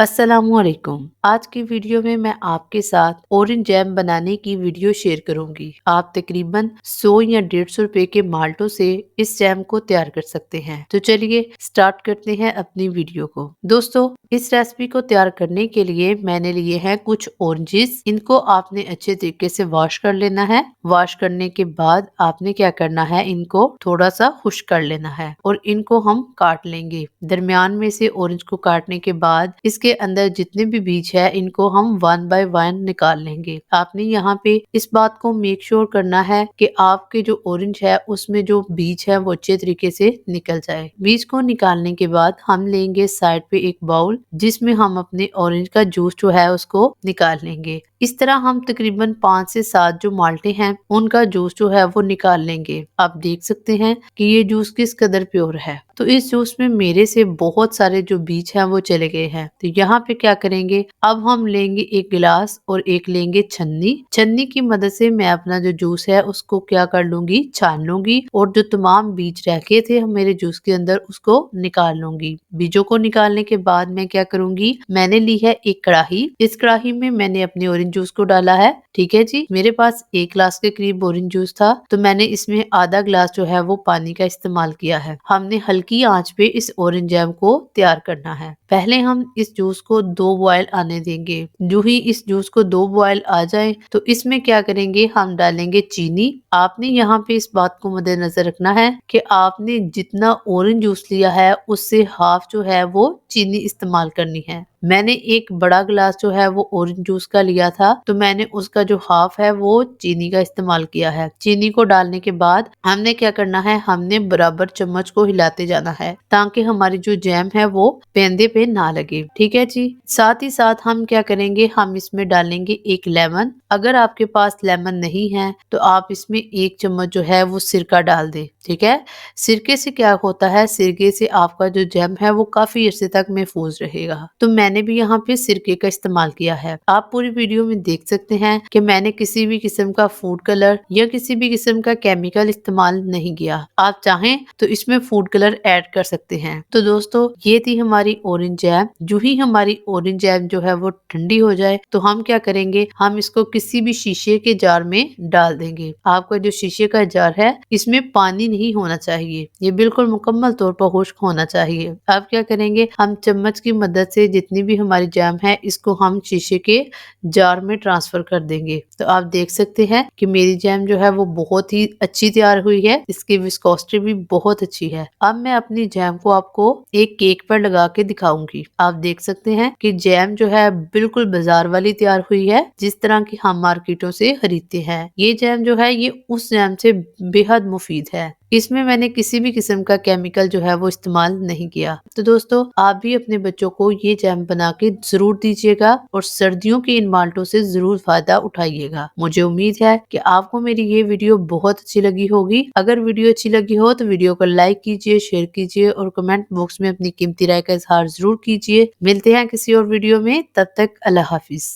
अस्सलामुअलैकुम। आज की वीडियो में मैं आपके साथ ऑरेंज जैम बनाने की वीडियो शेयर करूंगी। आप तकरीबन 100 या 150 रुपए के माल्टो से इस जैम को तैयार कर सकते हैं। तो चलिए स्टार्ट करते हैं अपनी वीडियो को। दोस्तों, इस रेसिपी को तैयार करने के लिए मैंने लिए हैं कुछ ऑरेंजेस। इनको आपने अच्छे तरीके से वॉश कर लेना है। वॉश करने के बाद आपने क्या करना है, इनको थोड़ा सा खुश्क कर लेना है और इनको हम काट लेंगे। दरमियान में से ऑरेंज को काटने के बाद इसके अंदर जितने भी बीज है इनको हम 1 बाय 1 निकाल लेंगे। आपने यहाँ पे इस बात को मेक श्योर करना है कि आपके जो ऑरेंज है उसमें जो बीज है वो अच्छे तरीके से निकल जाए। बीज को निकालने के बाद हम लेंगे साइड पे एक बाउल, जिसमें हम अपने ऑरेंज का जूस जो है उसको निकाल लेंगे। इस तरह हम तकरीबन 5 से 7 जो माल्टे हैं उनका जूस जो है वो निकाल लेंगे। आप देख सकते हैं कि ये जूस किस कदर प्योर है। तो इस जूस में मेरे से बहुत सारे जो बीज हैं वो चले गए हैं। तो यहाँ पे क्या करेंगे, अब हम लेंगे एक गिलास और एक लेंगे छन्नी। छन्नी की मदद से मैं अपना जो जूस है उसको क्या कर लूंगी, छान लूंगी और जो तमाम बीज रह गए थे मेरे जूस के अंदर उसको निकाल लूंगी। बीजों को निकालने के बाद मैं क्या करूंगी, मैंने ली है एक कढ़ाई। इस कढ़ाई में मैंने अपने ऑरेंज जूस को डाला है। ठीक है जी, मेरे पास 1 गिलास के करीब ऑरेंज जूस था, तो मैंने इसमें आधा गिलास जो है वो पानी का इस्तेमाल किया है। हमने हल्की आंच पे इस ऑरेंज जैम को तैयार करना है। पहले हम इस जूस को 2 बॉयल आने देंगे। जो ही इस जूस को 2 बॉयल आ जाए तो इसमें क्या करेंगे, हम डालेंगे चीनी। आपने यहाँ पे इस बात को मद्देनजर रखना है कि आपने जितना ऑरेंज जूस लिया है उससे हाफ जो है वो चीनी इस्तेमाल करनी है। मैंने एक बड़ा गिलास जो है वो ऑरेंज जूस का लिया था, तो मैंने उसका जो हाफ है वो चीनी का इस्तेमाल किया है। चीनी को डालने के बाद हमने क्या करना है, हमने बराबर चम्मच को हिलाते जाना है ताकि हमारी जो जैम है वो पेंदे पे ना लगे। ठीक है जी। साथ ही साथ हम क्या करेंगे, हम इसमें डालेंगे एक लेमन। अगर आपके पास लेमन नहीं है तो आप इसमें 1 चम्मच जो है वो सिरका डाल दें। ठीक है। सिरके से क्या होता है, सिरके से आपका जो जैम है वो काफी अरसे तक महफूज रहेगा। तो मैंने भी यहाँ पे सिरके का इस्तेमाल किया है। आप पूरी वीडियो में देख सकते हैं कि मैंने किसी भी किस्म का फूड कलर या किसी भी किस्म का केमिकल इस्तेमाल नहीं किया। आप चाहें तो इसमें फूड कलर ऐड कर सकते हैं। तो दोस्तों, ये थी हमारी ऑरेंज जैम। जो ही हमारी ऑरेंज जैम जो है वो ठंडी हो जाए तो हम क्या करेंगे, हम इसको किसी भी शीशे के जार में डाल देंगे। आपका जो शीशे का जार है इसमें पानी नहीं होना चाहिए, ये बिल्कुल मुकम्मल तौर पर खुश्क होना चाहिए। अब क्या करेंगे, हम चम्मच की मदद से जितनी भी हमारी जैम है इसको हम शीशे के जार में ट्रांसफर कर देंगे। तो आप देख सकते हैं कि मेरी जैम जो है वो बहुत ही अच्छी तैयार हुई है। इसकी विस्कोसिटी भी बहुत अच्छी है। अब मैं अपनी जैम को आपको एक केक पर लगा के दिखाऊंगी। आप देख सकते हैं कि जैम जो है बिल्कुल बाजार वाली तैयार हुई है, जिस तरह की हम मार्केटों से खरीदते हैं। ये जैम जो है ये उस जैम से बेहद मुफीद है। इसमें मैंने किसी भी किस्म का केमिकल जो है वो इस्तेमाल नहीं किया। तो दोस्तों, आप भी अपने बच्चों को ये जैम बना के जरूर दीजिएगा और सर्दियों के इन माल्टों से जरूर फायदा उठाइएगा। मुझे उम्मीद है कि आपको मेरी ये वीडियो बहुत अच्छी लगी होगी। अगर वीडियो अच्छी लगी हो तो वीडियो को लाइक कीजिए, शेयर कीजिए और कमेंट बॉक्स में अपनी कीमती राय का इजहार जरूर कीजिए। मिलते हैं किसी और वीडियो में, तब तक अल्लाह हाफिज।